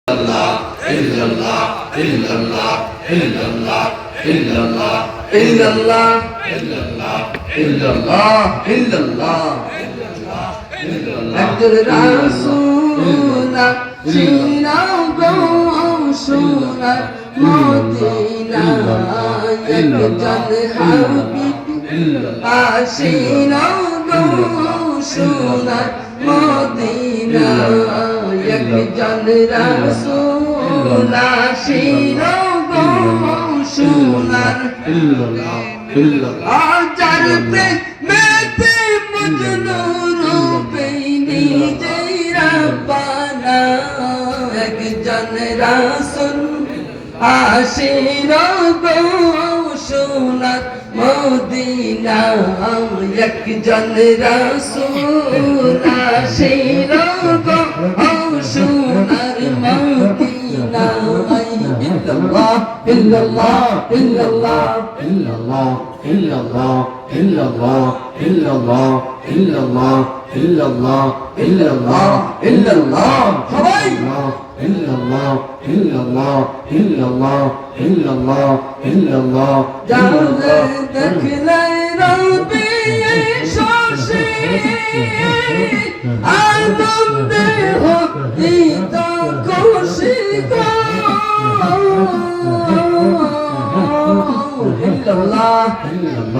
illallah, illallah, illallah, illallah, illallah, illallah, illallah, illallah, illallah, একজন রাসূল ছিলাম গো সোনার মদিনায়, একজন হাবিব আসিল গো সোনার মদিনায়, একজন রাসূল আসিল গো সোনার আজার প্রেমেতে মজনু রূপে নিজেই রাব্বানা, একজন রাসূল আসিল গো সোনার মদিনায়, একজন রাসূল আসিল গো সোনার মদিনায়। illallah, illallah, illallah, illallah, illallah, illallah, illallah, illallah, illallah, illallah, illallah, সবাই illallah, illallah, illallah, illallah, illallah, জানলে দেখলে রবি শশী আনন্দে হইত খুশি গো, illallah, illallah।